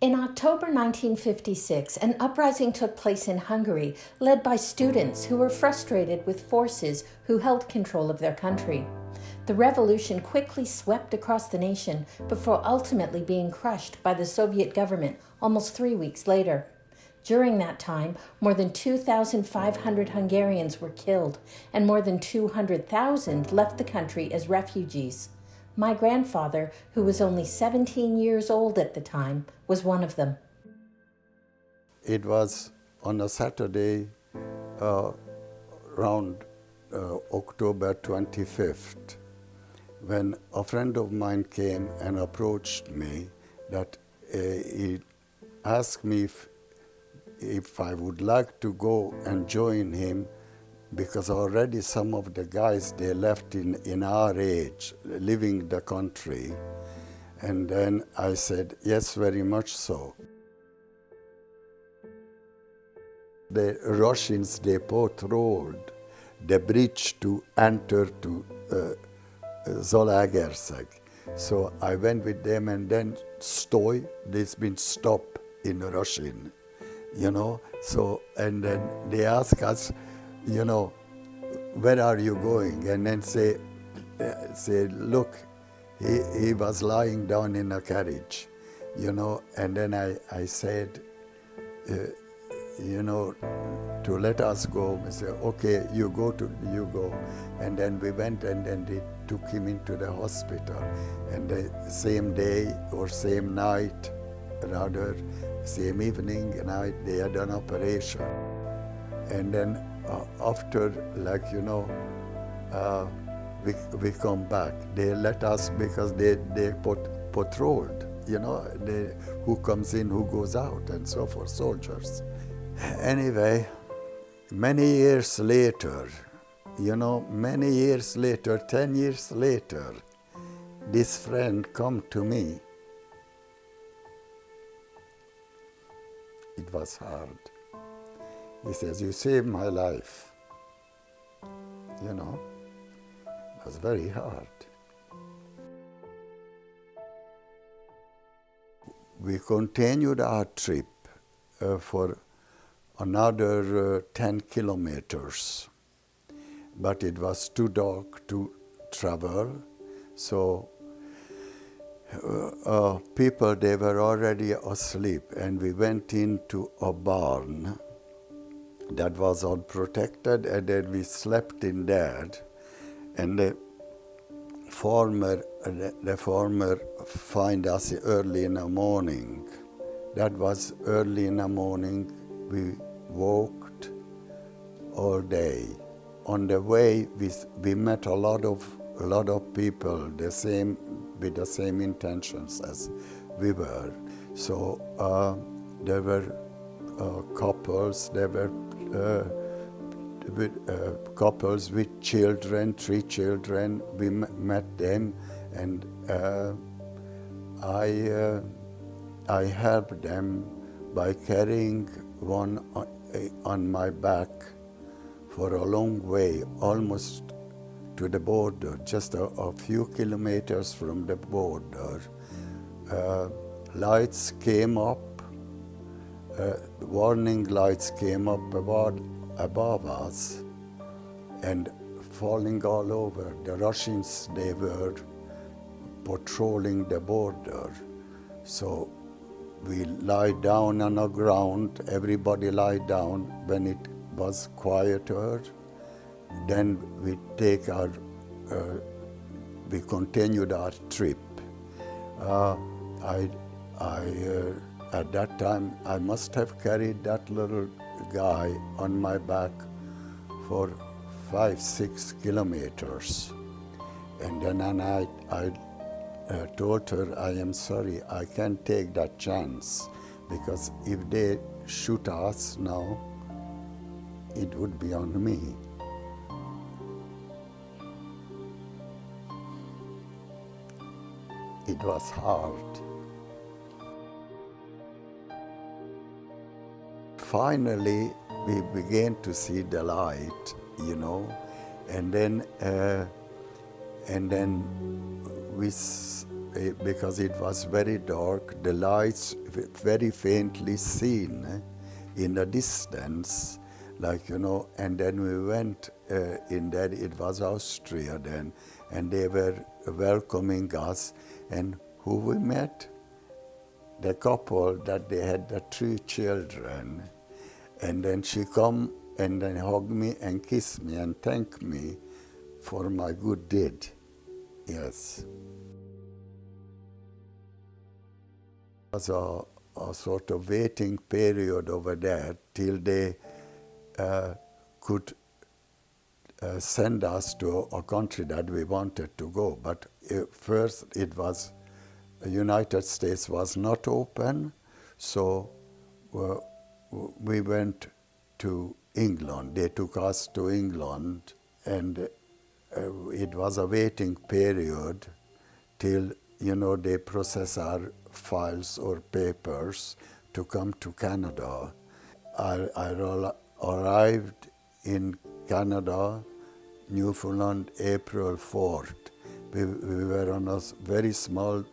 In October 1956, an uprising took place in Hungary, led by students who were frustrated with forces who held control of their country. The revolution quickly swept across the nation before ultimately being crushed by the Soviet government almost 3 weeks later. During that time, more than 2,500 Hungarians were killed, and more than 200,000 left the country as refugees. My grandfather, who was only 17 years old at the time, was one of them. It was on a Saturday around October 25th when a friend of mine came and approached me that he asked me if I would like to go and join him, because already some of the guys, they left in our age, leaving the country. And then I said, yes, very much so. The Russians, they patrolled the bridge to enter to Zalaegerszeg. So I went with them, and then "Stoi," this means stop in Russian, you know. So, and then they ask us, you know, where are you going? And then say, look, he was lying down in a carriage, you know. And then I said, you know, to let us go. I said, okay, you go. And then we went, and then they took him into the hospital. And the same day or same night, rather, same evening, night, they had an operation. And then after, like, you know, we come back. They let us, because they patrolled, you know, who comes in, who goes out, and so forth, soldiers. Anyway, many years later, you know, 10 years later, this friend come to me. It was hard. He says, you saved my life. You know, it was very hard. We continued our trip for another 10 kilometers, but it was too dark to travel, so people, they were already asleep, and we went into a barn that was unprotected, and then we slept in there. And the farmer find us early in the morning. That was early in the morning. We walked all day. On the way, we met a lot of people, with the same intentions as we were. So there were couples. There were couples with children, 3 children. We met them, and I helped them by carrying one on my back for a long way, almost to the border, just a few kilometers from the border. Lights came up, warning lights came up above us and falling all over. The Russians, they were patrolling the border. So we lie down on the ground, everybody lie down. When it was quieter, then we continued our trip. At that time, I must have carried that little guy on my back for 5-6 kilometers. And then I told her, I am sorry, I can't take that chance, because if they shoot us now, it would be on me. It was hard. Finally, we began to see the light, you know, and then we because it was very dark, the lights very faintly seen in the distance, like, you know, and then we went in there, it was Austria then, and they were welcoming us, and who we met? The couple that they had the 3 children, and then she come and then hug me and kiss me and thank me for my good deed. Yes. It was a sort of waiting period over there till they could send us to a country that we wanted to go. But first it was, the United States was not open, so we went to England. They took us to England, and it was a waiting period till, you know, they process our files or papers to come to Canada. I arrived in Canada, Newfoundland, April 4th. We were on a very small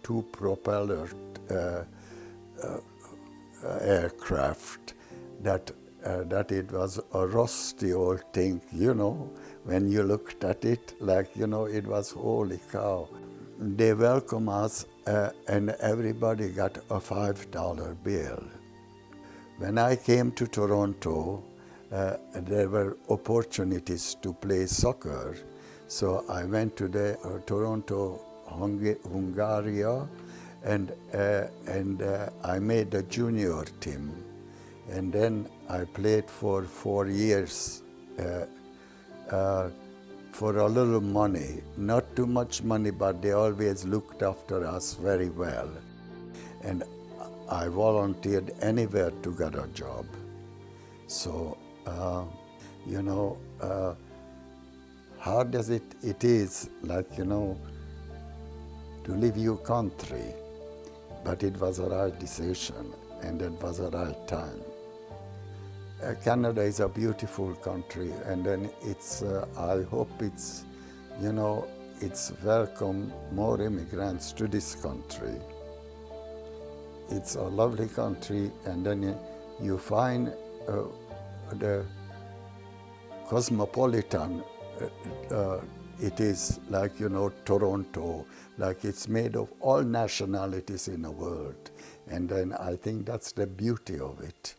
2-propeller aircraft that it was a rusty old thing, you know, when you looked at it, like, you know, it was holy cow. They welcomed us and everybody got a $5 bill. When I came to Toronto, there were opportunities to play soccer. So I went to the Toronto Hungaria, and I made the junior team. And then I played for 4 years for a little money. Not too much money, but they always looked after us very well. And I volunteered anywhere to get a job. So, you know, hard as it is, like, you know, to leave your country, but it was a right decision, and it was a right time. Canada is a beautiful country, and then it's, I hope it's, you know, it's welcome more immigrants to this country. It's a lovely country, and then you find the cosmopolitan, it is like, you know, Toronto, like it's made of all nationalities in the world. And then I think that's the beauty of it.